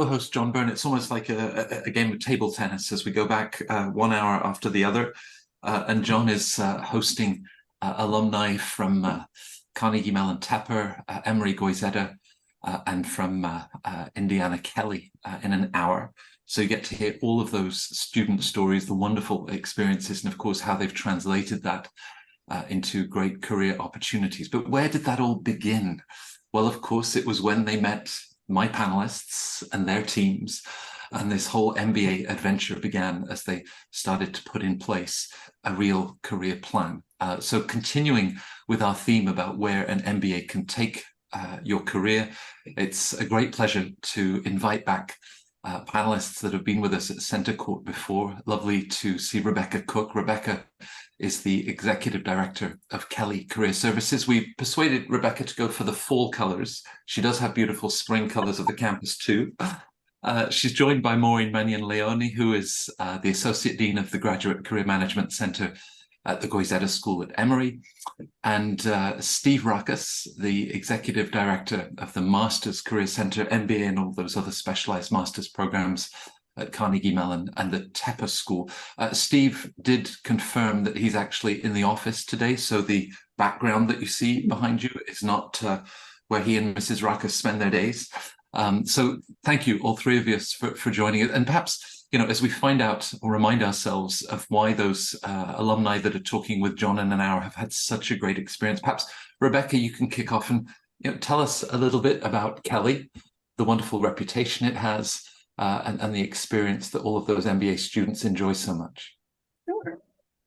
co-host John Byrne. It's almost like a game of table tennis as we go back 1 hour after the other. And John is hosting alumni from Carnegie Mellon Tepper, Emory Goizueta, and from Indiana Kelley in an hour. So you get to hear all of those student stories, the wonderful experiences, and of course, how they've translated that into great career opportunities. But where did that all begin? Well, of course, it was when they met my panelists and their teams, and this whole MBA adventure began as they started to put in place a real career plan. So continuing with our theme about where an MBA can take your career, it's a great pleasure to invite back panelists that have been with us at Centre Court before. Lovely to see Rebecca Cook. Rebecca is the Executive Director of Kelley Career Services. We persuaded Rebecca to go for the fall colours. She does have beautiful spring colours of the campus too. She's joined by Maureen Mannion-Leone, who is the Associate Dean of the Graduate Career Management Centre at the Goizueta School at Emory, and Steve Ruckus, the Executive Director of the Masters Career Centre, MBA, and all those other specialised Masters programmes at Carnegie Mellon and the Tepper School. Steve did confirm that he's actually in the office today, so the background that you see behind you is not where he and Mrs. Ruckus spend their days. So thank you, all three of you, for joining us. And perhaps, you know, as we find out or remind ourselves of why those alumni that are talking with John in an hour have had such a great experience, perhaps, Rebecca, you can kick off and tell us a little bit about Kelley, the wonderful reputation it has, and the experience that all of those MBA students enjoy so much. Sure.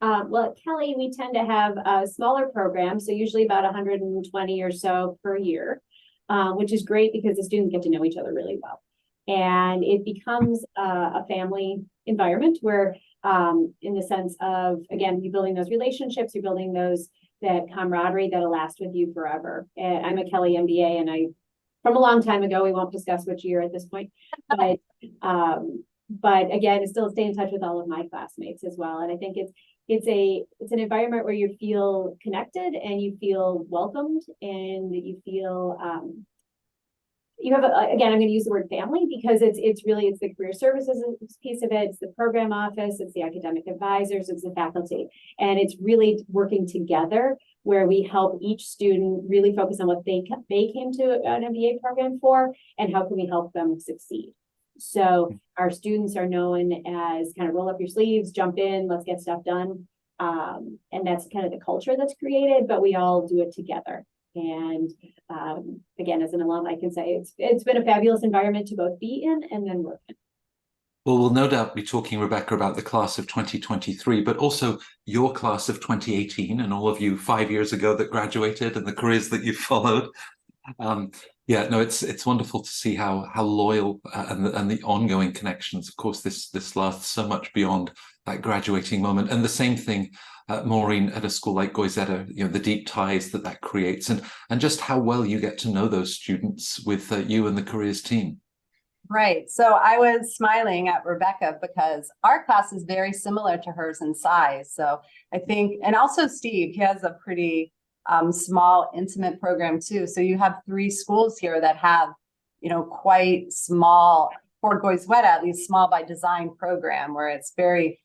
Well, at Kelley, we tend to have a smaller programs, so usually about 120 or so per year, which is great because the students get to know each other really well. And it becomes a family environment where, in the sense of, again, you're building those relationships, you're building that camaraderie that'll last with you forever. And I'm a Kelley MBA, and from a long time ago, we won't discuss which year at this point, but again, I still stay in touch with all of my classmates as well. And I think it's an environment where you feel connected and you feel welcomed, and that you feel you have again, I'm going to use the word family because it's the career services piece of it, it's the program office, it's the academic advisors, it's the faculty, and it's really working together where we help each student really focus on what they came to an MBA program for, and how can we help them succeed. So our students are known as kind of roll up your sleeves, jump in, let's get stuff done. And that's kind of the culture that's created, but we all do it together. And again, as an alum, I can say it's been a fabulous environment to both be in and then work in. Well, we'll no doubt be talking, Rebecca, about the class of 2023, but also your class of 2018 and all of you 5 years ago that graduated and the careers that you've followed. Yeah, no, it's wonderful to see how loyal and the ongoing connections. Of course, this lasts so much beyond that graduating moment. And the same thing, Maureen, at a school like Goizueta, the deep ties that creates, and just how well you get to know those students with you and the careers team. Right. So I was smiling at Rebecca because our class is very similar to hers in size. So I think, and also Steve, he has a pretty small, intimate program too. So you have 3 schools here that have, quite small, for Goizueta, at least small by design program, where it's very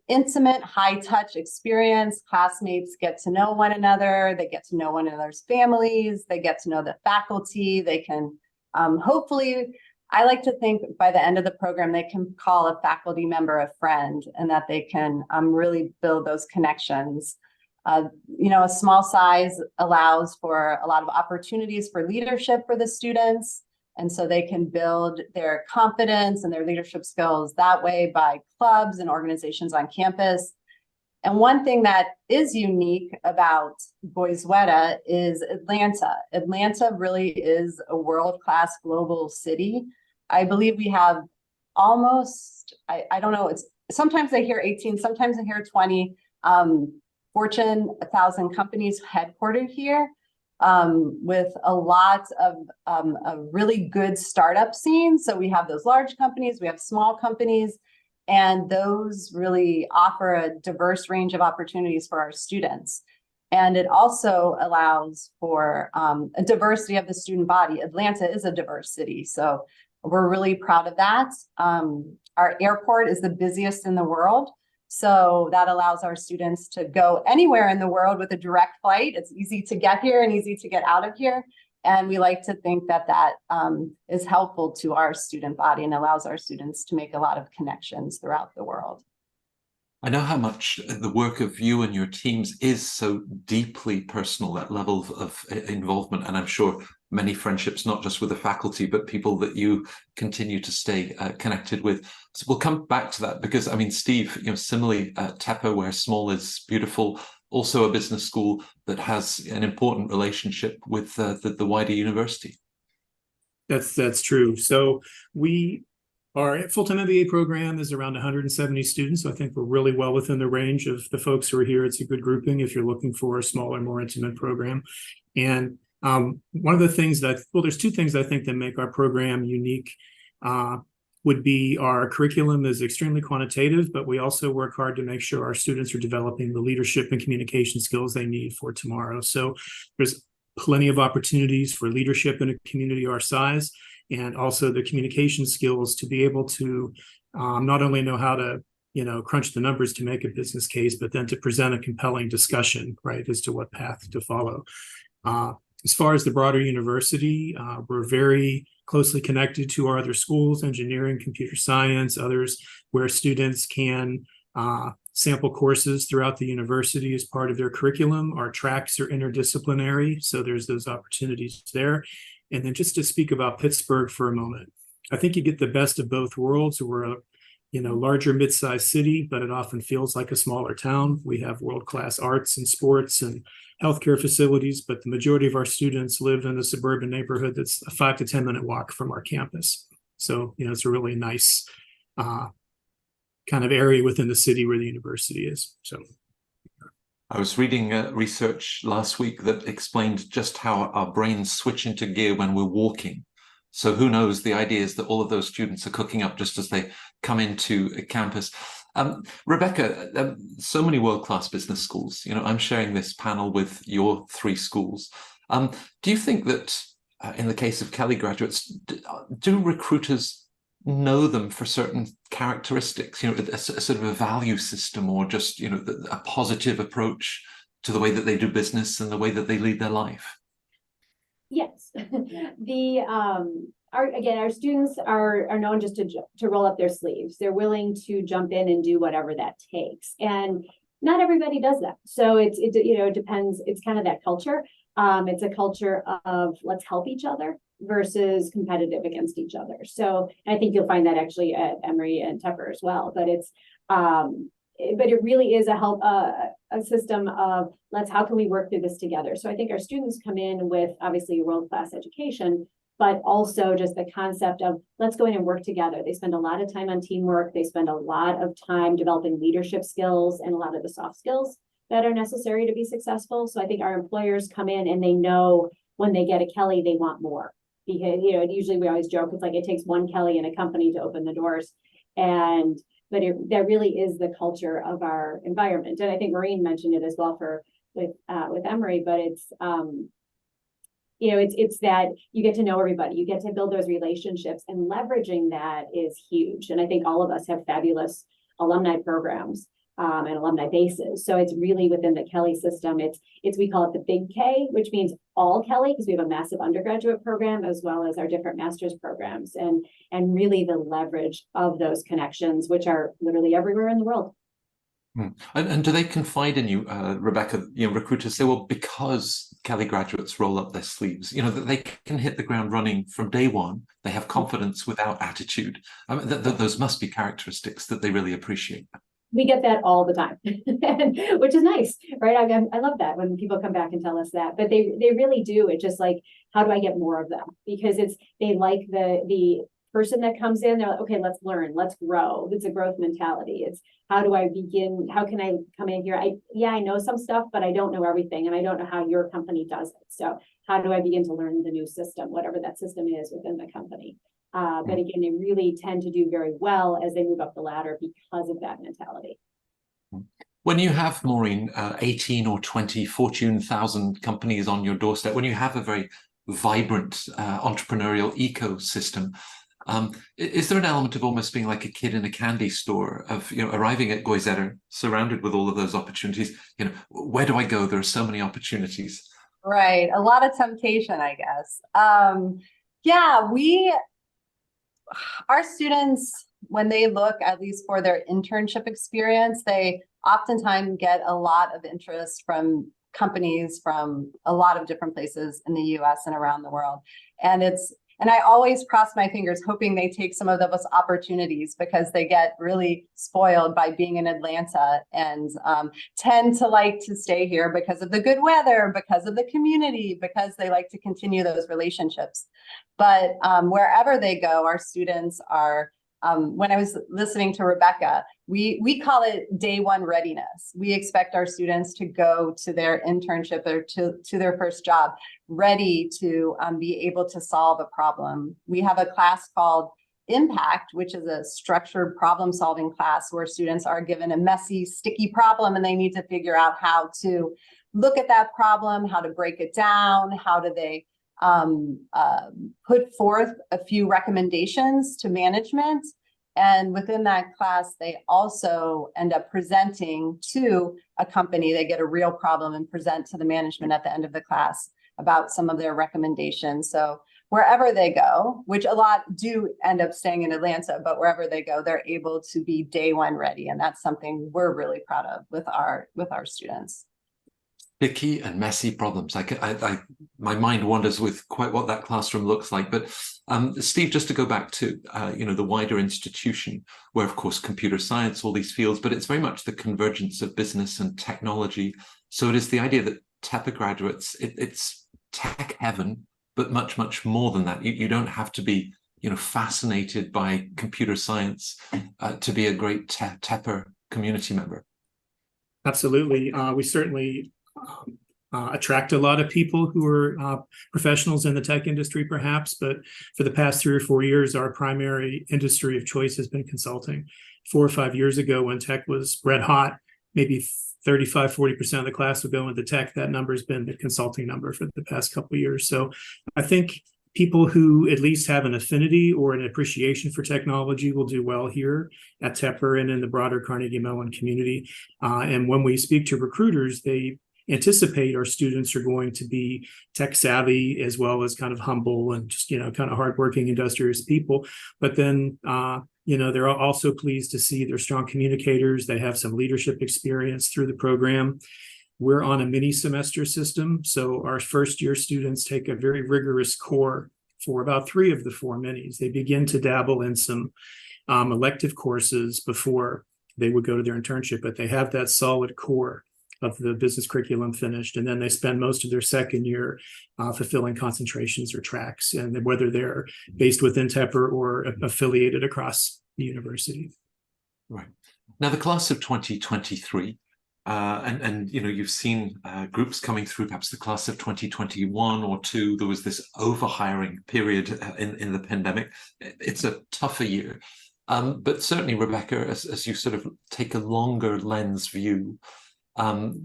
intimate, high touch experience. Classmates get to know one another. They get to know one another's families. They get to know the faculty. They can hopefully, I like to think by the end of the program, they can call a faculty member a friend, and that they can really build those connections. A small size allows for a lot of opportunities for leadership for the students. And so they can build their confidence and their leadership skills that way by clubs and organizations on campus. And one thing that is unique about Goizueta is Atlanta. Atlanta really is a world-class global city. I believe we have almost, I don't know, it's sometimes I hear 18, sometimes I hear 20 Fortune 1000 companies headquartered here, with a lot of a really good startup scene. So we have those large companies, we have small companies, and those really offer a diverse range of opportunities for our students. And it also allows for a diversity of the student body. Atlanta is a diverse city. So we're really proud of that. Our airport is the busiest in the world. So that allows our students to go anywhere in the world with a direct flight. It's easy to get here and easy to get out of here. And we like to think that that is helpful to our student body and allows our students to make a lot of connections throughout the world. I know how much the work of you and your teams is so deeply personal, that level of involvement. And I'm sure many friendships, not just with the faculty, but people that you continue to stay connected with. So we'll come back to that because, I mean, Steve, similarly, Tepper, where small is beautiful, also a business school that has an important relationship with the wider university. That's true. So our full-time MBA program is around 170 students. So I think we're really well within the range of the folks who are here. It's a good grouping if you're looking for a smaller, more intimate program. And one of the things there's two things I think that make our program unique. Would be our curriculum is extremely quantitative, but we also work hard to make sure our students are developing the leadership and communication skills they need for tomorrow. So there's plenty of opportunities for leadership in a community our size, and also the communication skills to be able to not only know how to crunch the numbers to make a business case, but then to present a compelling discussion, right, as to what path to follow. As far as the broader university, we're very closely connected to our other schools, engineering, computer science, others, where students can sample courses throughout the university as part of their curriculum. Our tracks are interdisciplinary, so there's those opportunities there. And then just to speak about Pittsburgh for a moment, I think you get the best of both worlds. We're a larger mid-sized city, but it often feels like a smaller town. We have world-class arts and sports and healthcare facilities, but the majority of our students live in a suburban neighborhood that's a 5 to 10 minute walk from our campus. So, it's a really nice kind of area within the city where the university is. So I was reading research last week that explained just how our brains switch into gear when we're walking. So who knows, the idea is that all of those students are cooking up just as they come into a campus. Rebecca, so many world-class business schools. I'm sharing this panel with your 3 schools. Do you think that in the case of Kelley graduates, do recruiters know them for certain characteristics, a sort of a value system, or just, a positive approach to the way that they do business and the way that they lead their life? Yes. Our students are known just to roll up their sleeves. They're willing to jump in and do whatever that takes. And not everybody does that. So it depends. It's kind of that culture. It's a culture of let's help each other versus competitive against each other. So I think you'll find that actually at Emory and Tepper as well. But it really is a system of how can we work through this together? So I think our students come in with obviously world-class education, but also just the concept of let's go in and work together. They spend a lot of time on teamwork. They spend a lot of time developing leadership skills and a lot of the soft skills that are necessary to be successful. So I think our employers come in and they know when they get a Kelley, they want more. Because, usually we always joke, it's like it takes one Kelley in a company to open the doors. But that really is the culture of our environment. And I think Maureen mentioned it as well with Emory, but it's that you get to know everybody, you get to build those relationships, and leveraging that is huge. And I think all of us have fabulous alumni programs and alumni bases. So it's really within the Kelley system. We call it the big K, which means all Kelley, because we have a massive undergraduate program as well as our different master's programs, and really the leverage of those connections, which are literally everywhere in the world. And do they confide in you, Rebecca? Recruiters say, well, because Kelley graduates roll up their sleeves, that they can hit the ground running from day one. They have confidence without attitude. I mean, those must be characteristics that they really appreciate. We get that all the time, which is nice, right? I love that when people come back and tell us that, but they really do. It's just like, how do I get more of them? Because they like the person that comes in. They're like, okay, let's learn, let's grow. It's a growth mentality. It's how do I begin? How can I come in here? I know some stuff, but I don't know everything, and I don't know how your company does it. So how do I begin to learn the new system, whatever that system is within the company? But again, they really tend to do very well as they move up the ladder because of that mentality. When you have, Maureen, 18 or 20 Fortune 1000 companies on your doorstep, when you have a very vibrant entrepreneurial ecosystem, Is there an element of almost being like a kid in a candy store, of, you know, arriving at Goizueta, surrounded with all of those opportunities? You know, where do I go? There are so many opportunities. Right. A lot of temptation, I guess. Yeah, our students, when they look at least for their internship experience, they oftentimes get a lot of interest from companies from a lot of different places in the US and around the world. And I always cross my fingers hoping they take some of those opportunities, because they get really spoiled by being in Atlanta and tend to like to stay here because of the good weather, because of the community, because they like to continue those relationships. But wherever they go, our students are, when I was listening to Rebecca, we call it day one readiness. We expect our students to go to their internship or to their first job ready to be able to solve a problem. We have a class called Impact, which is a structured problem solving class where students are given a messy, sticky problem, and they need to figure out how to look at that problem, how to break it down, how do they put forth a few recommendations to management. And within that class, they also end up presenting to a company. They get a real problem and present to the management at the end of the class about some of their recommendations. So wherever they go, which a lot do end up staying in Atlanta, but wherever they go, they're able to be day one ready. And that's something we're really proud of with our students. Sticky and messy problems. My mind wanders with quite what that classroom looks like. But Steve, just to go back to you know, the wider institution, where of course computer science, all these fields, but it's very much the convergence of business and technology. So it is the idea that Tepper graduates, it's tech heaven, but much, much more than that. You don't have to be, you know, fascinated by computer science to be a great Tepper community member. Absolutely. We certainly attract a lot of people who are professionals in the tech industry, perhaps, but for the past 3 or 4 years, our primary industry of choice has been consulting. 4 or 5 years ago, when tech was red hot, maybe 35–40% of the class would go into tech. That number has been the consulting number for the past couple of years. So I think people who at least have an affinity or an appreciation for technology will do well here at Tepper and in the broader Carnegie Mellon community. And when we speak to recruiters, they anticipate our students are going to be tech savvy as well as kind of humble and just, you know, kind of hardworking, industrious people. But then, you know, they're also pleased to see they're strong communicators. They have some leadership experience through the program. We're on a mini semester system. So our first year students take a very rigorous core for about 3 of the 4 minis. They begin to dabble in some elective courses before they would go to their internship, but they have that solid core of the business curriculum finished. And then they spend most of their second year fulfilling concentrations or tracks, and whether they're based within Tepper or affiliated across the university. Right. Now, the class of 2023, and you know, you've seen groups coming through, perhaps the class of 2021 or 2, there was this overhiring period in the pandemic. It's a tougher year. But certainly, Rebecca, as you sort of take a longer lens view,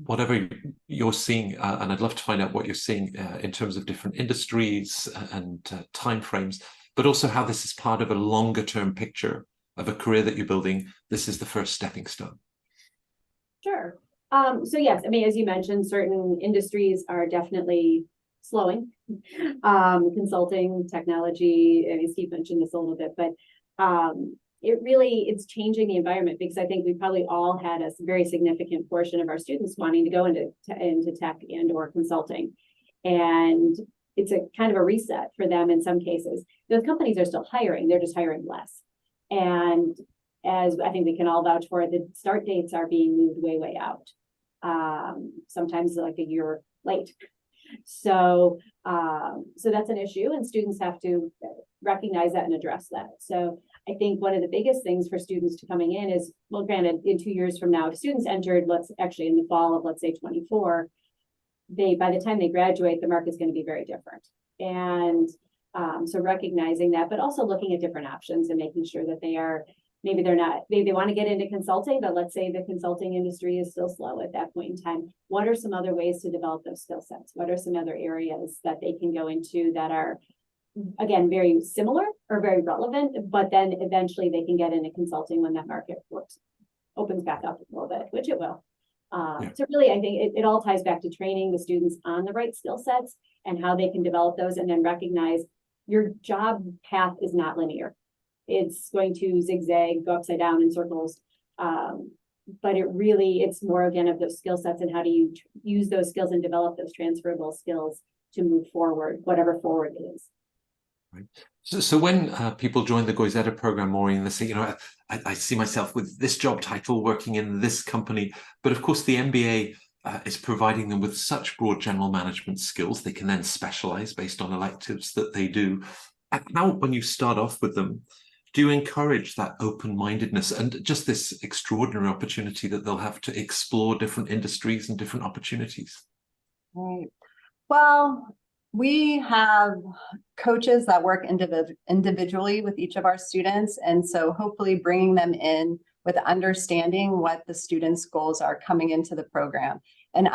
whatever you're seeing, and I'd love to find out what you're seeing in terms of different industries and timeframes, but also how this is part of a longer term picture of a career that you're building. This is the first stepping stone. Sure. So yes, I mean, as you mentioned, certain industries are definitely slowing. Consulting, technology, I mean, Steve mentioned this a little bit, but it's changing the environment, because I think we probably all had a very significant portion of our students wanting to go into tech and or consulting. And it's a kind of a reset for them in some cases. Those companies are still hiring, they're just hiring less. And as I think we can all vouch for, the start dates are being moved way, way out. Sometimes like a year late. So that's an issue, and students have to recognize that and address that. So I think one of the biggest things for students to coming in is, well, granted, in 2 years from now, if students entered, actually in the fall of, let's say 24, by the time they graduate, the market is going to be very different. And so recognizing that, but also looking at different options and making sure that they want to get into consulting, but let's say the consulting industry is still slow at that point in time. What are some other ways to develop those skill sets? What are some other areas that they can go into that are again, very similar or very relevant, but then eventually they can get into consulting when that market opens back up a little bit, which it will. So really, I think it all ties back to training the students on the right skill sets and how they can develop those, and then recognize your job path is not linear. It's going to zigzag, go upside down in circles. But it's more again of those skill sets and how do you use those skills and develop those transferable skills to move forward, whatever forward it is. Right. So when people join the Goizueta program, Maureen, they say, I see myself with this job title working in this company, but of course the MBA is providing them with such broad general management skills. They can then specialize based on electives that they do. How, when you start off with them, do you encourage that open-mindedness and just this extraordinary opportunity that they'll have to explore different industries and different opportunities? Right. Well, we have coaches that work individually with each of our students. And so hopefully bringing them in with understanding what the students' goals are coming into the program and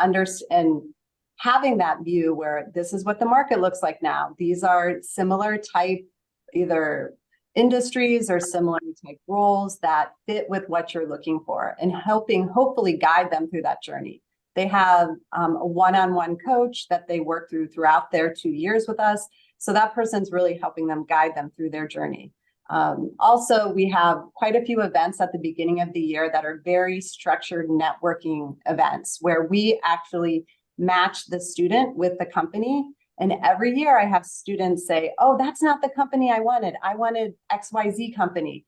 having that view where this is what the market looks like now. These are similar type, either industries or similar type roles that fit with what you're looking for, and helping hopefully guide them through that journey. They have a one-on-one coach that they work throughout their 2 years with us. So that person's really helping them, guide them through their journey. Also, we have quite a few events at the beginning of the year that are very structured networking events where we actually match the student with the company. And every year I have students say, oh, that's not the company I wanted. I wanted XYZ company.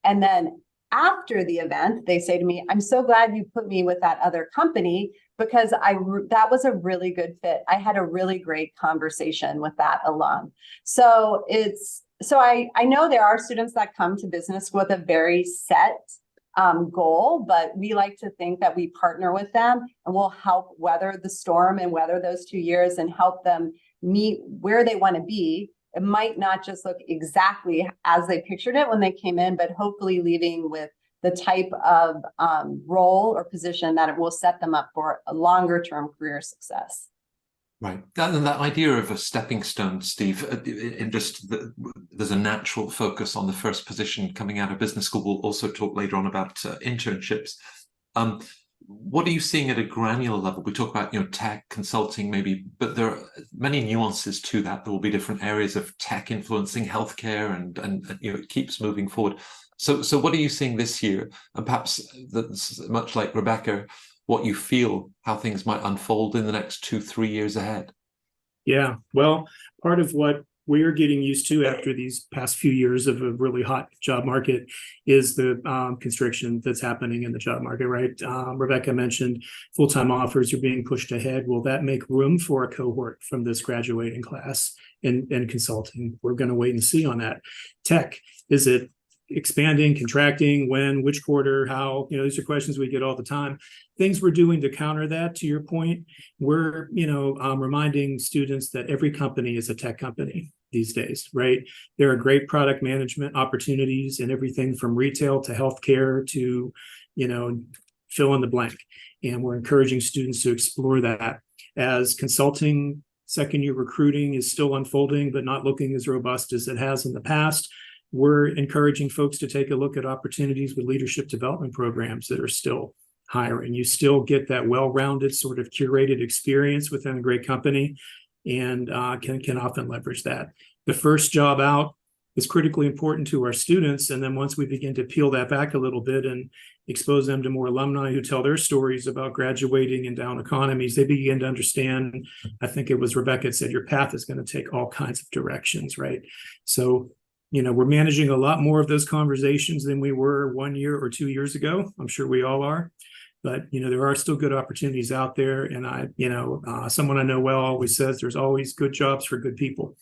And then after the event, they say to me, I'm so glad you put me with that other company because that was a really good fit. I had a really great conversation with that alum. So I know there are students that come to business school with a very set goal, but we like to think that we partner with them and we'll help weather the storm and weather those 2 years and help them meet where they want to be. It might not just look exactly as they pictured it when they came in, but hopefully leaving with the type of role or position that it will set them up for a longer term career success. Right. And that idea of a stepping stone, Steve, there's a natural focus on the first position coming out of business school. We'll also talk later on about internships. What are you seeing at a granular level? We talk about, tech consulting maybe, but there are many nuances to that. There will be different areas of tech influencing healthcare and it keeps moving forward. So what are you seeing this year? And perhaps that's much like Rebecca, what you feel, how things might unfold in the next 2-3 years ahead. Yeah, well, part of what we're getting used to after these past few years of a really hot job market is the constriction that's happening in the job market, right? Rebecca mentioned full-time offers are being pushed ahead. Will that make room for a cohort from this graduating class in consulting? We're going to wait and see on that. Tech, is it expanding, contracting, when, which quarter, how? These are questions we get all the time. Things we're doing to counter that, to your point, we're reminding students that every company is a tech company these days, right? There are great product management opportunities in everything from retail to healthcare to fill in the blank, and we're encouraging students to explore that. As consulting second year recruiting is still unfolding but not looking as robust as it has in the past, we're encouraging folks to take a look at opportunities with leadership development programs that are still hiring. You still get that well-rounded sort of curated experience within a great company, and can often leverage that. The first job out is critically important to our students. And then once we begin to peel that back a little bit and expose them to more alumni who tell their stories about graduating in down economies, they begin to understand, I think it was Rebecca that said, your path is going to take all kinds of directions, right? So we're managing a lot more of those conversations than we were 1 year or 2 years ago. I'm sure we all are, but there are still good opportunities out there. And someone I know well always says there's always good jobs for good people,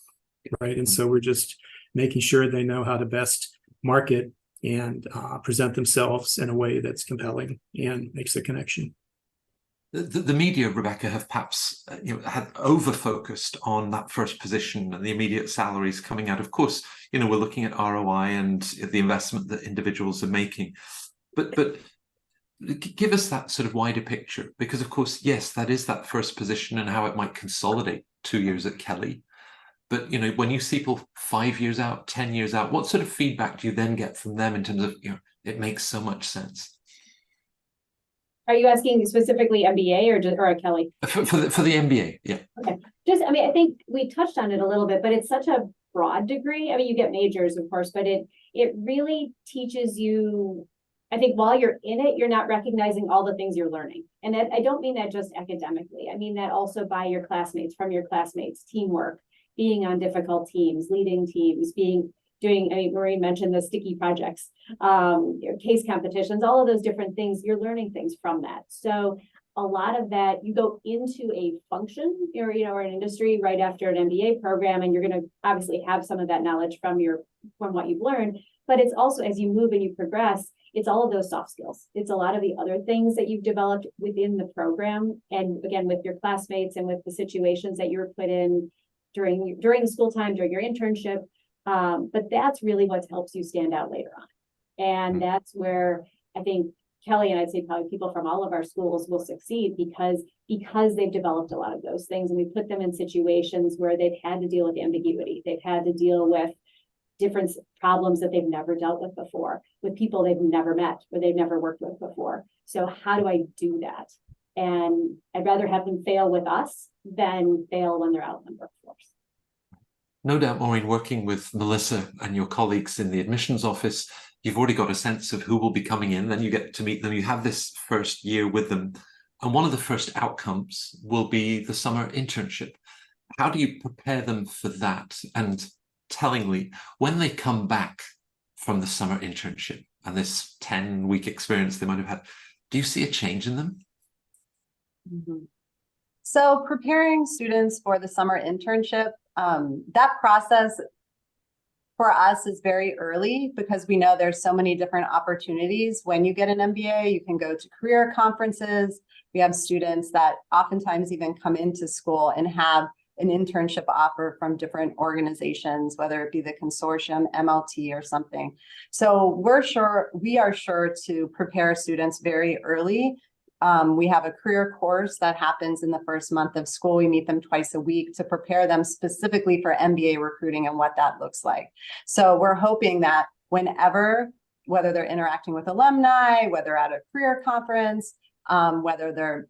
right? And so we're just making sure they know how to best market and present themselves in a way that's compelling and makes the connection. The media, Rebecca, have perhaps had over-focused on that first position and the immediate salaries coming out. Of course, we're looking at ROI and the investment that individuals are making. But give us that sort of wider picture, because, of course, yes, that is that first position and how it might consolidate 2 years at Kelley. But, when you see people 5 years out, 10 years out, what sort of feedback do you then get from them in terms of, it makes so much sense? Are you asking specifically MBA or a Kelley? For the MBA, yeah. Okay. I think we touched on it a little bit, but it's such a broad degree. I mean, you get majors, of course, but it really teaches you, I think while you're in it, you're not recognizing all the things you're learning. And that, I don't mean that just academically. I mean that also by your classmates, from your classmates, teamwork, being on difficult teams, leading teams, Maureen mentioned the sticky projects, case competitions, all of those different things, you're learning things from that. So a lot of that, you go into a function or an industry right after an MBA program, and you're going to obviously have some of that knowledge from what you've learned. But it's also, as you move and you progress, it's all of those soft skills. It's a lot of the other things that you've developed within the program. And again, with your classmates and with the situations that you were put in during the school time, during your internship. But that's really what helps you stand out later on. And that's where I think Kelley, and I'd say probably people from all of our schools, will succeed because they've developed a lot of those things. And we put them in situations where they've had to deal with ambiguity. They've had to deal with different problems that they've never dealt with before, with people they've never met or they've never worked with before. So how do I do that? And I'd rather have them fail with us than fail when they're out in the workforce. No doubt, Maureen, working with Melissa and your colleagues in the admissions office, you've already got a sense of who will be coming in. Then you get to meet them. You have this first year with them. And one of the first outcomes will be the summer internship. How do you prepare them for that? And tellingly, when they come back from the summer internship and this 10-week experience they might have had, do you see a change in them? Mm-hmm. So preparing students for the summer internship, that process for us is very early because we know there's so many different opportunities. When you get an MBA, you can go to career conferences. We have students that oftentimes even come into school and have an internship offer from different organizations, whether it be the consortium, MLT, or something. So we are sure to prepare students very early. We have a career course that happens in the first month of school. We meet them twice a week to prepare them specifically for MBA recruiting and what that looks like. So we're hoping that whether they're interacting with alumni, whether at a career conference, whether they're,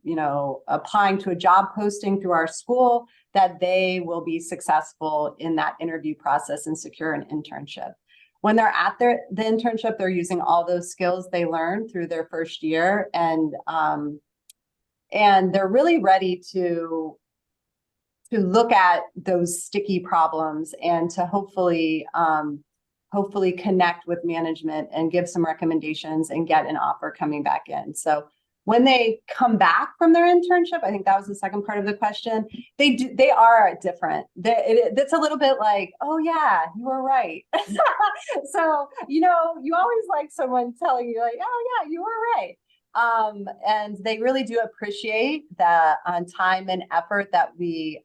applying to a job posting through our school, that they will be successful in that interview process and secure an internship. When they're at the internship, they're using all those skills they learned through their first year, and they're really ready to look at those sticky problems and to hopefully connect with management and give some recommendations and get an offer coming back in. So when they come back from their internship, I think that was the second part of the question, they are different. It's a little bit like, oh yeah, you were right. So, you always like someone telling you like, oh yeah, you were right. And they really do appreciate the time and effort that we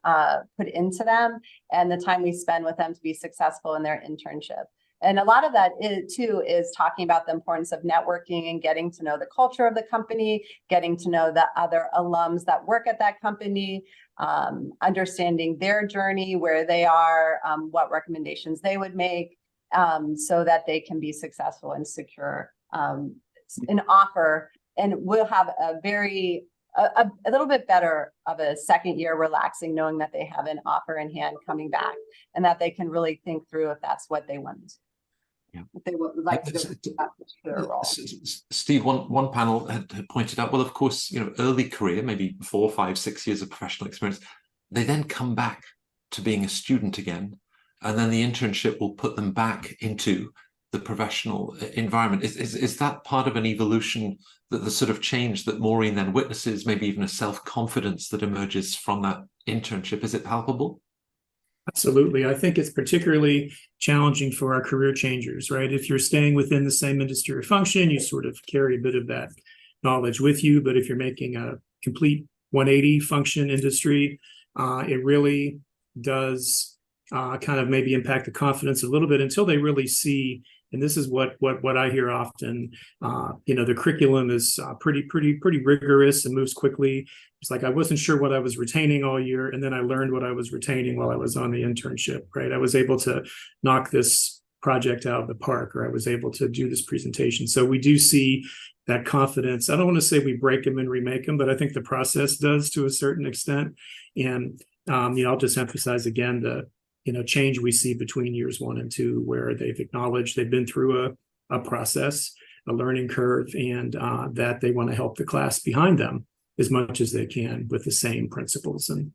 put into them and the time we spend with them to be successful in their internship. And a lot of that is talking about the importance of networking and getting to know the culture of the company, getting to know the other alums that work at that company, understanding their journey, where they are, what recommendations they would make, so that they can be successful and secure an offer. And we'll have a little bit better of a second year relaxing, knowing that they have an offer in hand coming back and that they can really think through if that's what they want to do. Yeah. If they would like to go to that particular role. Steve, one panel had pointed out, well, of course, early career, maybe 4, 5, 6 years of professional experience, they then come back to being a student again, and then the internship will put them back into the professional environment. Is that part of an evolution, that the sort of change that Maureen then witnesses, maybe even a self-confidence that emerges from that internship? Is it palpable? Absolutely. I think it's particularly challenging for our career changers, right? If you're staying within the same industry or function, you sort of carry a bit of that knowledge with you. But if you're making a complete 180 function industry, it really does kind of maybe impact the confidence a little bit until they really see And this is what I hear often. The curriculum is pretty rigorous and moves quickly. It's like I wasn't sure what I was retaining all year, and then I learned what I was retaining while I was on the internship. Right, I was able to knock this project out of the park, or I was able to do this presentation. So we do see that confidence. I don't want to say we break them and remake them, but I think the process does to a certain extent. And I'll just emphasize again the change we see between years 1 and 2, where they've acknowledged they've been through a process, a learning curve, and that they want to help the class behind them as much as they can with the same principles. And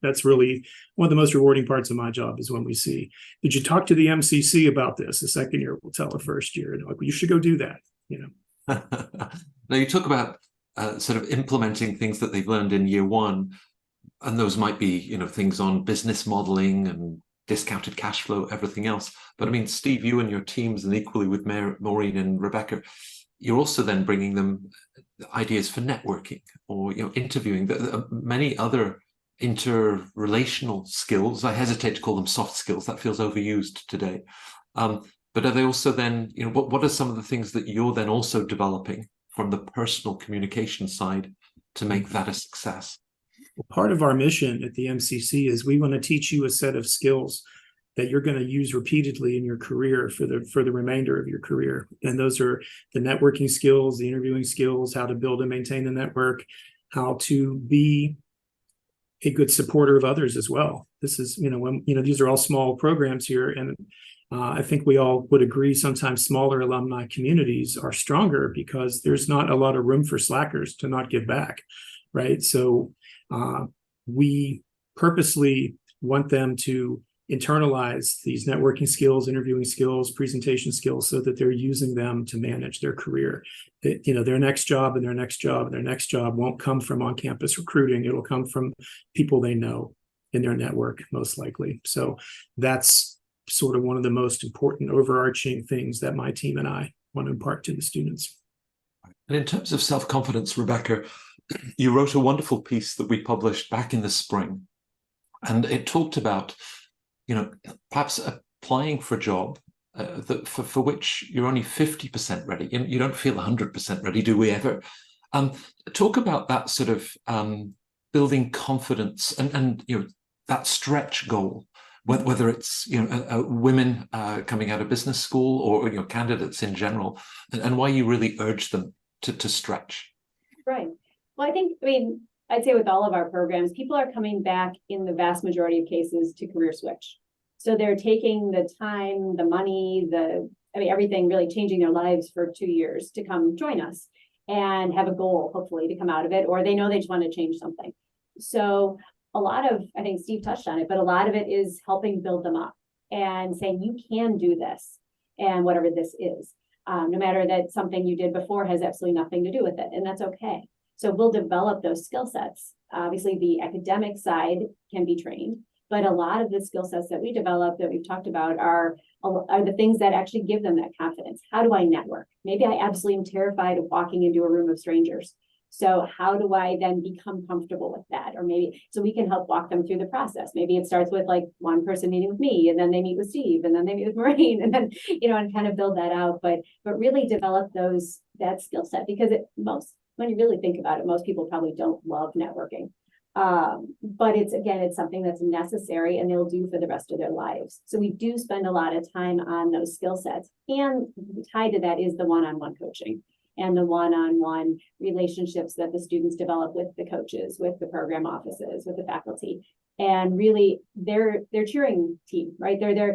that's really one of the most rewarding parts of my job, is when we see, did you talk to the MCC about this? The second year will tell the first year, like, well, you should go do that. Now you talk about sort of implementing things that they've learned in year 1, and those might be things on business modeling and discounted cash flow, everything else. But I mean, Steve, you and your teams, and equally with Maureen and Rebecca, you're also then bringing them ideas for networking, or interviewing. Many other interrelational skills. I hesitate to call them soft skills. That feels overused today. But are they also then, what are some of the things that you're then also developing from the personal communication side to make that a success? Well, part of our mission at the MCC is we want to teach you a set of skills that you're going to use repeatedly in your career for the remainder of your career. And those are the networking skills, the interviewing skills, how to build and maintain the network, how to be a good supporter of others as well. This is, these are all small programs here. And I think we all would agree sometimes smaller alumni communities are stronger because there's not a lot of room for slackers to not give back, right? So we purposely want them to internalize these networking skills, interviewing skills, presentation skills, so that they're using them to manage their career. Their next job and their next job and their next job won't come from on-campus recruiting. It'll come from people they know in their network, most likely. So that's sort of one of the most important overarching things that my team and I want to impart to the students. And in terms of self-confidence, Rebecca, you wrote a wonderful piece that we published back in the spring, and it talked about perhaps applying for a job for which you're only 50% ready. You don't feel 100% ready, do we ever? Talk about that sort of building confidence and that stretch goal, whether it's women coming out of business school or candidates in general, and why you really urge them to stretch. Right. Well, I'd say with all of our programs, people are coming back in the vast majority of cases to career switch. So they're taking the time, the money, everything, really changing their lives for 2 years to come join us and have a goal, hopefully, to come out of it, or they know they just want to change something. So a lot of, I think Steve touched on it, but a lot of it is helping build them up and saying, you can do this, and whatever this is, no matter that something you did before has absolutely nothing to do with it, and that's okay. So we'll develop those skill sets. Obviously, the academic side can be trained, but a lot of the skill sets that we develop that we've talked about are the things that actually give them that confidence. How do I network? Maybe I absolutely am terrified of walking into a room of strangers. So how do I then become comfortable with that? Or maybe, so we can help walk them through the process. Maybe it starts with like one person meeting with me, and then they meet with Steve, and then they meet with Maureen, and then, and kind of build that out, but really develop that skill set, because when you really think about it, most people probably don't love networking. But it's something that's necessary and they'll do for the rest of their lives. So we do spend a lot of time on those skill sets, and tied to that is the one-on-one coaching and the one-on-one relationships that the students develop with the coaches, with the program offices, with the faculty. And really their cheering team, right? They're there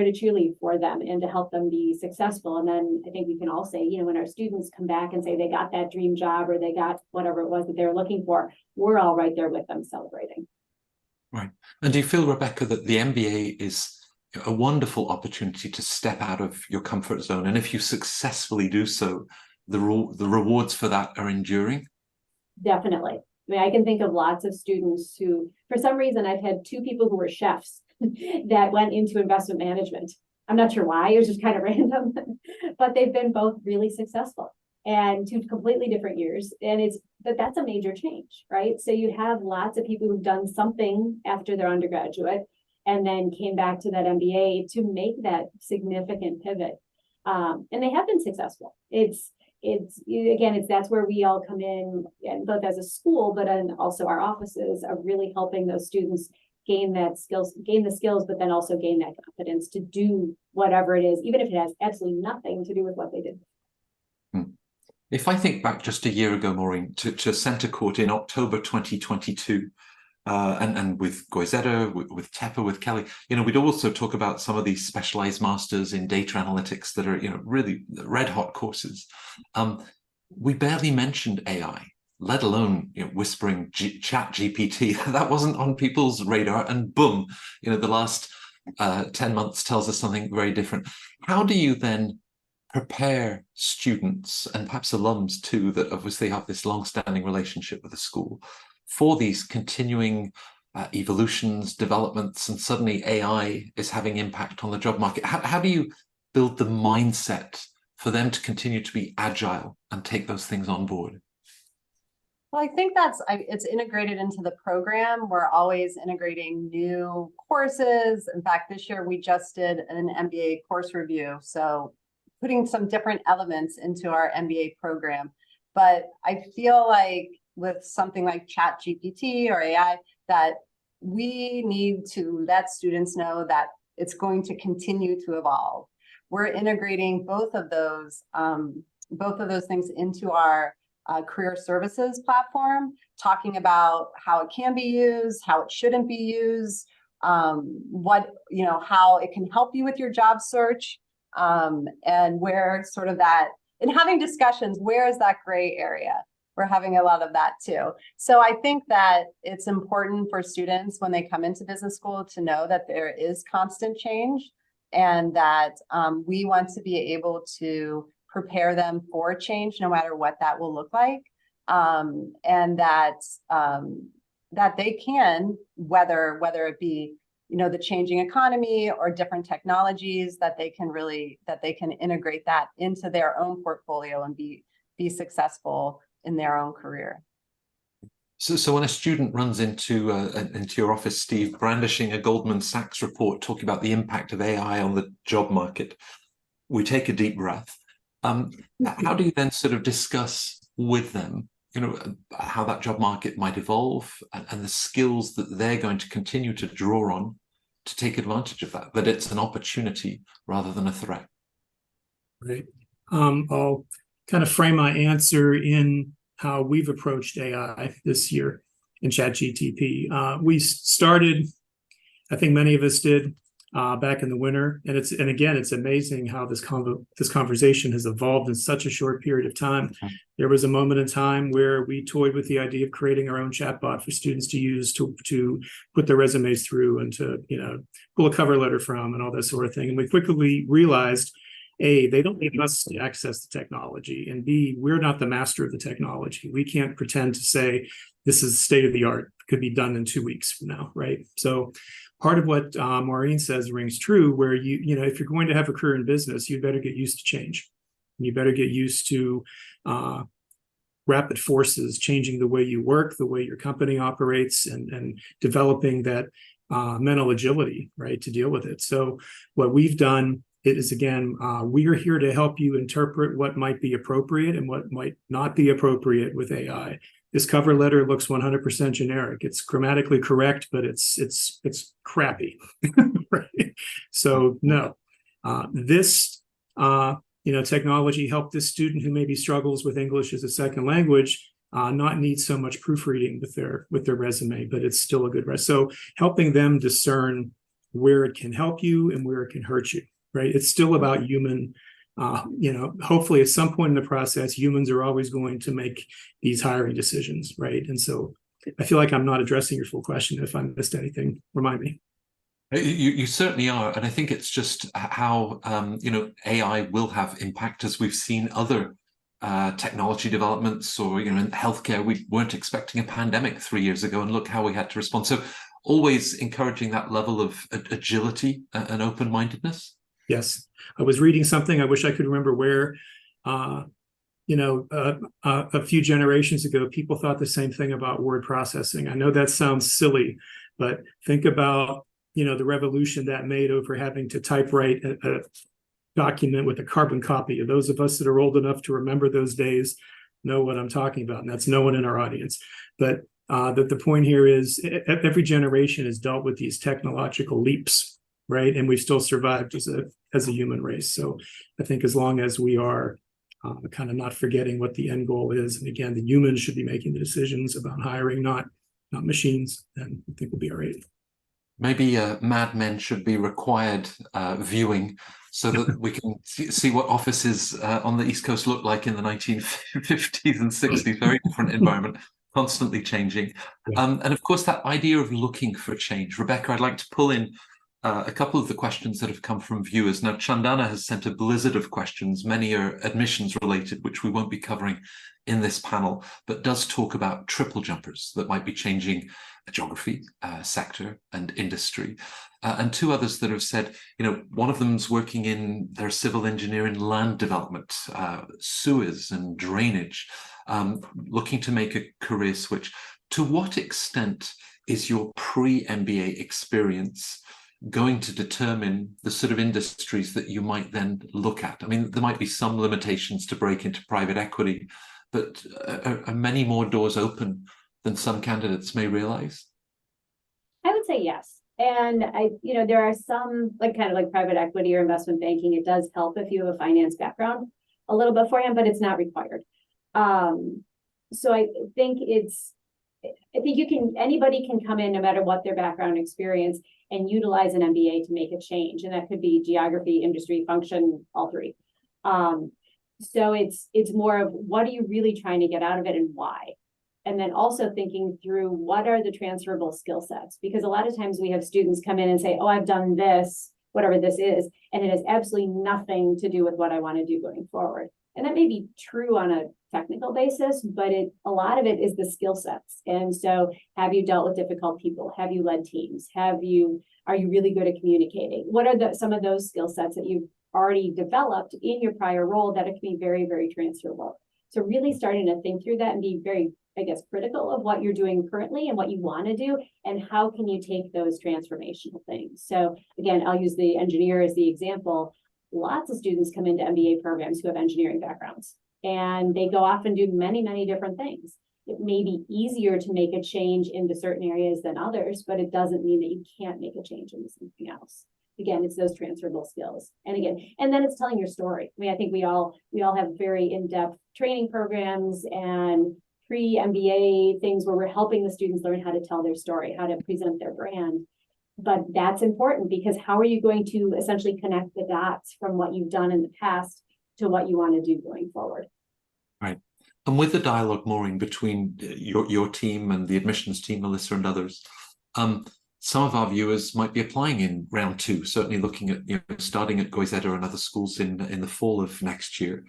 to cheerlead for them and to help them be successful. And then I think we can all say, when our students come back and say they got that dream job or they got whatever it was that they're looking for, we're all right there with them celebrating. Right. And do you feel, Rebecca, that the MBA is a wonderful opportunity to step out of your comfort zone? And if you successfully do so, the rewards for that are enduring? Definitely. I can think of lots of students who, for some reason, I've had 2 people who were chefs that went into investment management. I'm not sure why, it was just kind of random, but they've been both really successful and 2 completely different years. And that's a major change, right? So you have lots of people who've done something after their undergraduate and then came back to that MBA to make that significant pivot. And they have been successful. That's where we all come in, and both as a school, but also our offices are really helping those students gain the skills, but then also gain that confidence to do whatever it is, even if it has absolutely nothing to do with what they did. If I think back just a year ago, Maureen, to Centre Court in October 2022, and with Goizueta, with Tepper, with Kelley, we'd also talk about some of these specialized masters in data analytics that are, really red hot courses. We barely mentioned AI, let alone whispering chat GPT. That wasn't on people's radar, and boom, the last 10 months tells us something very different. How do you then prepare students and perhaps alums too, that obviously have this long-standing relationship with the school, for these continuing evolutions, developments, and suddenly AI is having impact on the job market? How do you build the mindset for them to continue to be agile and take those things on board? Well, I think it's integrated into the program. We're always integrating new courses. In fact, this year we just did an MBA course review. So putting some different elements into our MBA program. But I feel like with something like Chat GPT or AI, that we need to let students know that it's going to continue to evolve. We're integrating both of those things into our career services platform, talking about how it can be used, how it shouldn't be used, how it can help you with your job search, and where sort of that, and having discussions, where is that gray area? We're having a lot of that too. So I think that it's important for students when they come into business school to know that there is constant change, and that we want to be able to prepare them for change, no matter what that will look like, and that they can, whether it be the changing economy or different technologies, that they can integrate that into their own portfolio and be successful in their own career. So when a student runs into your office, Steve, brandishing a Goldman Sachs report talking about the impact of AI on the job market, we take a deep breath. How do you then sort of discuss with them, how that job market might evolve, and the skills that they're going to continue to draw on to take advantage of that it's an opportunity rather than a threat? Right. I'll kind of frame my answer in how we've approached AI this year in ChatGPT. We started, I think many of us did, back in the winter, and it's amazing how this conversation has evolved in such a short period of time. There was a moment in time where we toyed with the idea of creating our own chatbot for students to use to put their resumes through and to pull a cover letter from and all that sort of thing. And we quickly realized, A, they don't need us to access the technology, and B, we're not the master of the technology. We can't pretend to say this is state of the art, could be done in 2 weeks from now, right? So part of what Maureen says rings true, where if you're going to have a career in business, you better get used to change. You better get used to rapid forces, changing the way you work, the way your company operates, and developing that mental agility, right, to deal with it. So what we've done is, again, we are here to help you interpret what might be appropriate and what might not be appropriate with AI. This cover letter looks 100% generic. It's grammatically correct, but it's crappy, right? So no, this technology helped this student who maybe struggles with English as a second language not need so much proofreading with their resume, but it's still a good resume. So helping them discern where it can help you and where it can hurt you, right? It's still about human. Hopefully at some point in the process, humans are always going to make these hiring decisions, right? And so I feel like I'm not addressing your full question. If I missed anything, remind me. You certainly are. And I think it's just how, AI will have impact, as we've seen other technology developments, or, in healthcare, we weren't expecting a pandemic 3 years ago, and look how we had to respond. So always encouraging that level of agility and open-mindedness. Yes. I was reading something, I wish I could remember where, a few generations ago, people thought the same thing about word processing. I know that sounds silly, but think about, the revolution that made over having to typewrite document with a carbon copy. Those of us that are old enough to remember those days know what I'm talking about, and that's no one in our audience. But that the point here is every generation has dealt with these technological leaps, right? And we've still survived as a human race. So I think as long as we are kind of not forgetting what the end goal is, and again, the humans should be making the decisions about hiring, not machines, then I think we'll be all right. Maybe Mad Men should be required viewing so that we can see what offices on the East Coast look like in the 1950s and 60s. Very different environment, constantly changing. Yeah. And of course, that idea of looking for change. Rebecca, I'd like to pull in a couple of the questions that have come from viewers. Now, Chandana has sent a blizzard of questions. Many are admissions related, which we won't be covering in this panel, but does talk about triple jumpers that might be changing geography, sector, and industry. And two others that have said, one of them's working in their civil engineering land development, sewers and drainage, looking to make a career switch. To what extent is your pre-MBA experience going to determine the sort of industries that you might then look at? I mean, there might be some limitations to break into private equity, but are many more doors open than some candidates may realize? I would say yes. And there are some kind of like private equity or investment banking. It does help if you have a finance background a little bit beforehand, but it's not required. So I think anybody can come in no matter what their background experience and utilize an MBA to make a change. And that could be geography, industry, function, all three. So it's more of what are you really trying to get out of it and why? And then also thinking through what are the transferable skill sets? Because a lot of times we have students come in and say, oh, I've done this, whatever this is, and it has absolutely nothing to do with what I want to do going forward. And that may be true on a technical basis, but a lot of it is the skill sets. And so have you dealt with difficult people? Have you led teams? Are you really good at communicating? What are some of those skill sets that you've already developed in your prior role that it can be very, very transferable? So really starting to think through that and be very, critical of what you're doing currently and what you want to do, and how can you take those transformational things. So again, I'll use the engineer as the example. Lots of students come into MBA programs who have engineering backgrounds, and they go off and do many, many different things. It may be easier to make a change into certain areas than others, but it doesn't mean that you can't make a change into something else. Again, it's those transferable skills. And then it's telling your story. I mean, I think we all have very in-depth training programs and pre-MBA things where we're helping the students learn how to tell their story, how to present their brand. But that's important, because how are you going to essentially connect the dots from what you've done in the past to what you want to do going forward? Right. And with the dialogue, Maureen, between your team and the admissions team, Melissa and others, some of our viewers might be applying in round two, certainly looking at starting at Goizueta and other schools in the fall of next year,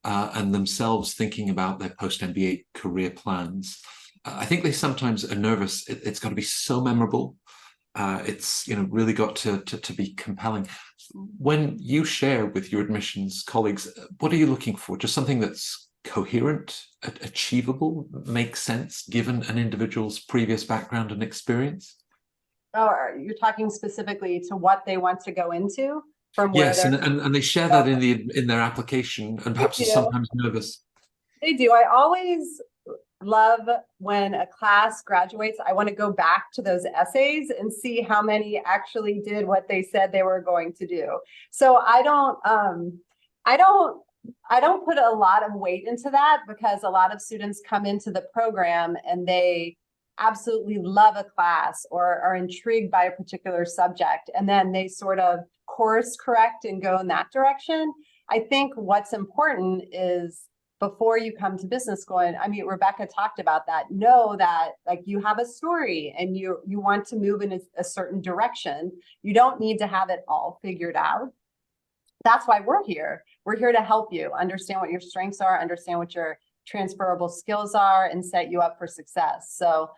and themselves thinking about their post-MBA career plans. I think they sometimes are nervous. It's got to be so memorable. It's really got to be compelling. When you share with your admissions colleagues, what are you looking for? Just something that's coherent, achievable, makes sense given an individual's previous background and experience? Oh, you're talking specifically to what they want to go into from where yes, and they share that in their application, and perhaps are sometimes nervous. They do. I always love when a class graduates. I want to go back to those essays and see how many actually did what they said they were going to do. So I don't put a lot of weight into that, because a lot of students come into the program and they absolutely love a class or are intrigued by a particular subject, and then they sort of course correct and go in that direction. I think what's important is, before you come to business school, and I mean, Rebecca talked about that, know that you have a story and you want to move in a certain direction. You don't need to have it all figured out. That's why we're here. We're here to help you understand what your strengths are, understand what your transferable skills are, and set you up for success. So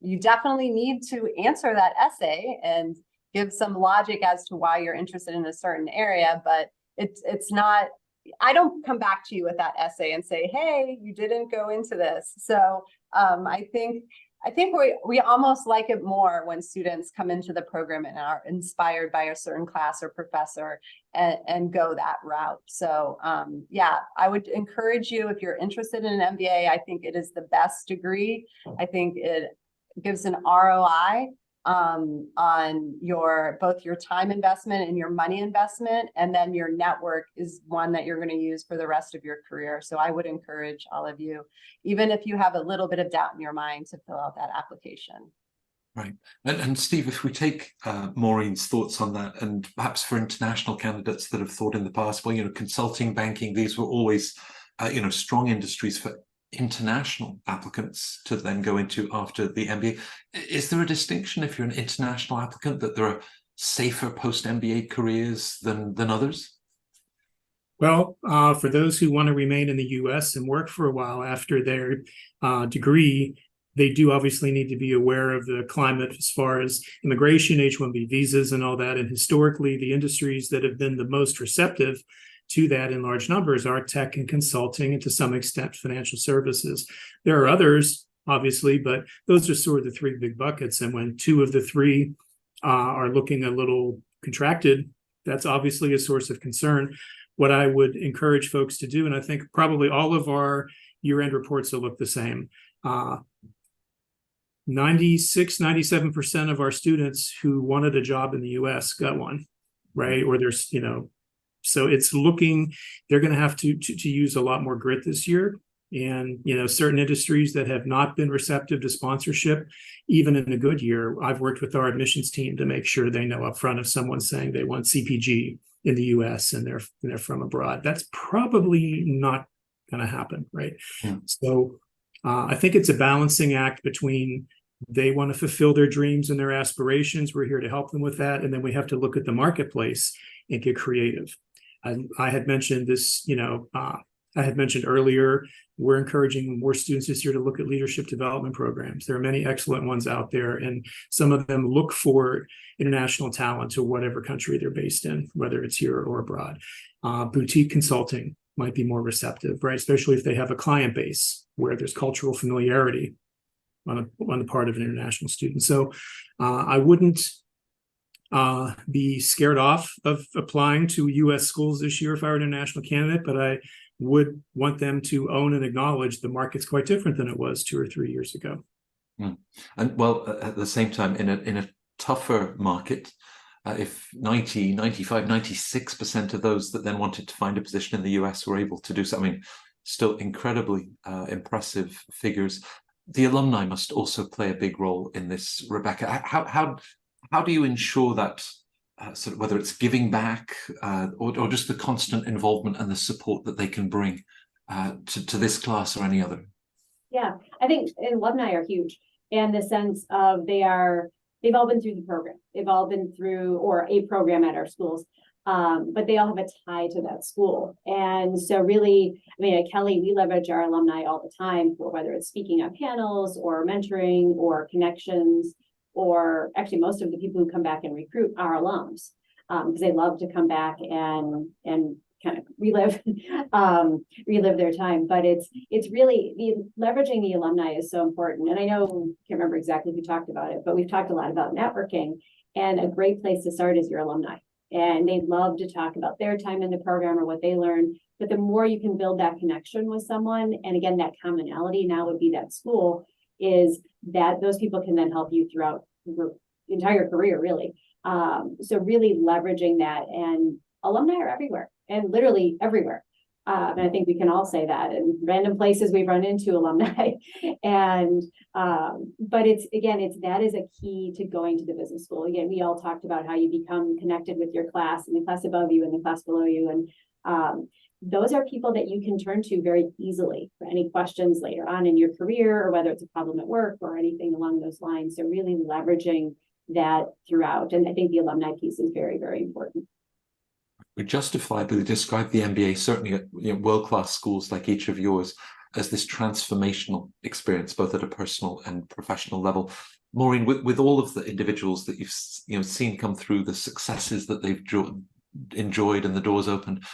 you definitely need to answer that essay and give some logic as to why you're interested in a certain area, but it's not, I don't come back to you with that essay and say, hey, you didn't go into this. So I think I think we almost like it more when students come into the program and are inspired by a certain class or professor and go that route. So yeah, I would encourage you, if you're interested in an MBA, I think it is the best degree. I think it gives an ROI on both your time investment and your money investment, and then your network is one that you're going to use for the rest of your career. So I would encourage all of you, even if you have a little bit of doubt in your mind, to fill out that application. Right. And Steve, if we take Maureen's thoughts on that, and perhaps for international candidates that have thought in the past, well, consulting, banking, these were always, strong industries for international applicants to then go into after the MBA. Is there a distinction, if you're an international applicant, that there are safer post-MBA careers than others? Well, for those who want to remain in the US and work for a while after their degree, they do obviously need to be aware of the climate as far as immigration, H-1B visas and all that. And historically, the industries that have been the most receptive to that in large numbers are tech and consulting, and to some extent financial services. There are others, obviously, but those are sort of the three big buckets. And when two of the three are looking a little contracted, that's obviously a source of concern. What I would encourage folks to do, and I think probably all of our year-end reports will look the same, 96-97% of our students who wanted a job in the US got one, right? Or there's, so it's looking, they're going to have to use a lot more grit this year. And, certain industries that have not been receptive to sponsorship, even in a good year, I've worked with our admissions team to make sure they know up front if someone's saying they want CPG in the US and they're from abroad. That's probably not going to happen, right? Yeah. So I think it's a balancing act between they want to fulfill their dreams and their aspirations. We're here to help them with that. And then we have to look at the marketplace and get creative. I had mentioned this, I had mentioned earlier, we're encouraging more students this year to look at leadership development programs. There are many excellent ones out there, and some of them look for international talent to whatever country they're based in, whether it's here or abroad. Boutique consulting might be more receptive, right? Especially if they have a client base where there's cultural familiarity on the part of an international student. So I wouldn't be scared off of applying to U.S. schools this year if I were an international candidate, but I would want them to own and acknowledge the market's quite different than it was 2 or 3 years ago. And well, at the same time, in a tougher market, if 90, 95, 96% of those that then wanted to find a position in the US were able to do so, I mean, still incredibly impressive figures. The alumni must also play a big role in this, Rebecca. How do you ensure that, sort of, whether it's giving back or just the constant involvement and the support that they can bring to this class or any other? Yeah, I think alumni are huge in the sense of they've all been through the program. They've all been through or a program at our schools, but they all have a tie to that school. And so really, I mean, at Kelley, we leverage our alumni all the time for whether it's speaking on panels or mentoring or connections, or actually most of the people who come back and recruit are alums because they love to come back and kind of relive their time. But it's really leveraging the alumni is so important. And I know, I can't remember exactly who talked about it, but we've talked a lot about networking, and a great place to start is your alumni. And they love to talk about their time in the program or what they learned. But the more you can build that connection with someone, and again, that commonality now would be that school, is that those people can then help you throughout your entire career, really. So really leveraging that, and alumni are everywhere, and literally everywhere. And I think we can all say that in random places we've run into alumni. And but that is a key to going to the business school. Again, we all talked about how you become connected with your class and the class above you and the class below you. And those are people that you can turn to very easily for any questions later on in your career, or whether it's a problem at work or anything along those lines. So really leveraging that throughout. And I think the alumni piece is very, very important. We justifiably describe the MBA, certainly at world-class schools like each of yours, as this transformational experience, both at a personal and professional level. Maureen, with all of the individuals that you've seen come through, the successes that they've enjoyed and the doors opened,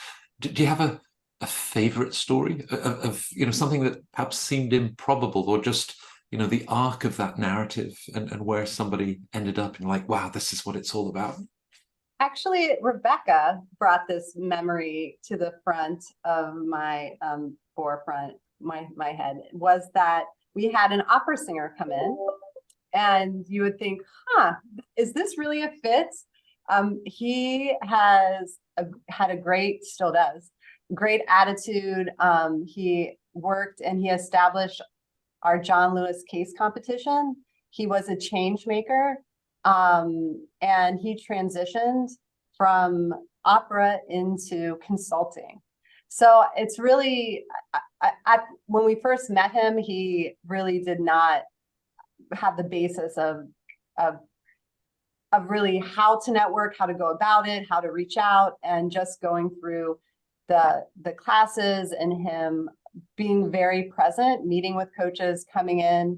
do you have a favorite story of something that perhaps seemed improbable, or just the arc of that narrative and where somebody ended up and like, wow, this is what it's all about? Actually, Rebecca brought this memory to the front of my forefront, my head, was that we had an opera singer come in, and you would think, is this really a fit? He has had a great, still does, great attitude. He worked and he established our John Lewis case competition. He was a change maker, and he transitioned from opera into consulting. So it's really, when we first met him, he really did not have the basis of really how to network, how to go about it, how to reach out, and just going through the classes and him being very present, meeting with coaches, coming in.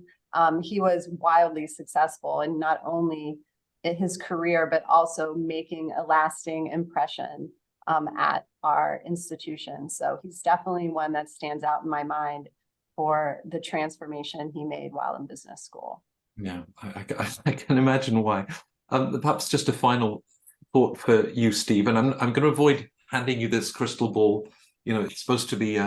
He was wildly successful in not only in his career, but also making a lasting impression at our institution. So he's definitely one that stands out in my mind for the transformation he made while in business school. Yeah, I can imagine why. Perhaps just a final thought for you, Steve, and I'm going to avoid handing you this crystal ball. It's supposed to be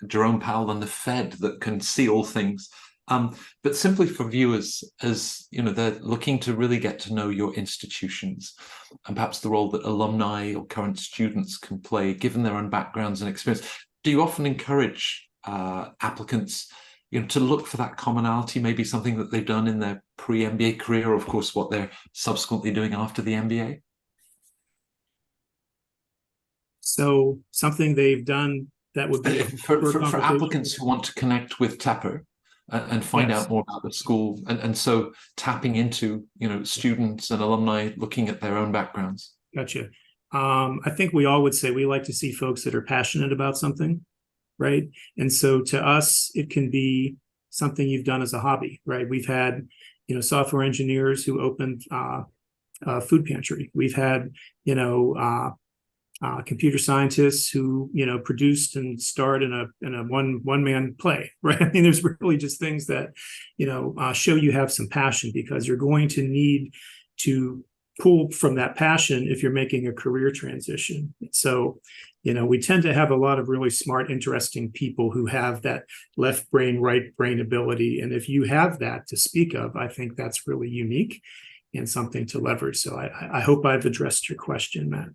Jerome Powell and the Fed that can see all things. But simply for viewers, as they're looking to really get to know your institutions and perhaps the role that alumni or current students can play, given their own backgrounds and experience. Do you often encourage applicants, to look for that commonality, maybe something that they've done in their pre-MBA career, or of course what they're subsequently doing after the MBA? So something they've done that would be for applicants who want to connect with Tepper and find out more about the school, and so tapping into students and alumni looking at their own backgrounds. Gotcha. I think we all would say we like to see folks that are passionate about something, right? And so to us, it can be something you've done as a hobby, right? We've had software engineers who opened a food pantry. We've had computer scientists who produced and starred in a one-man play, right? I mean, there's really just things that show you have some passion, because you're going to need to pull from that passion if you're making a career transition. So we tend to have a lot of really smart, interesting people who have that left brain, right brain ability, and if you have that to speak of, I think that's really unique and something to leverage. So I hope I've addressed your question, Matt.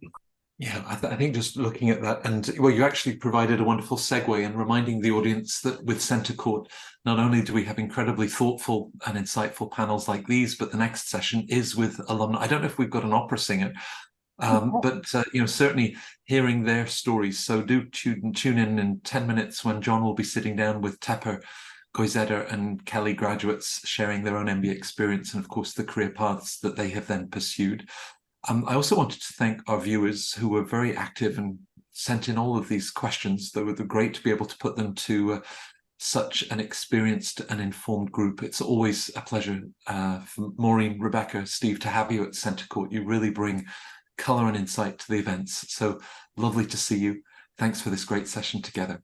Yeah, I think just looking at that, and well, you actually provided a wonderful segue in reminding the audience that with Centre Court, not only do we have incredibly thoughtful and insightful panels like these, but the next session is with alumni. I don't know if we've got an opera singer, but certainly hearing their stories. So do tune in 10 minutes when John will be sitting down with Tepper, Goizueta and Kelley graduates sharing their own MBA experience and of course the career paths that they have then pursued. I also wanted to thank our viewers who were very active and sent in all of these questions. They were great to be able to put them to such an experienced and informed group. It's always a pleasure for Maureen, Rebecca, Steve, to have you at Centre Court. You really bring colour and insight to the events. So lovely to see you. Thanks for this great session together.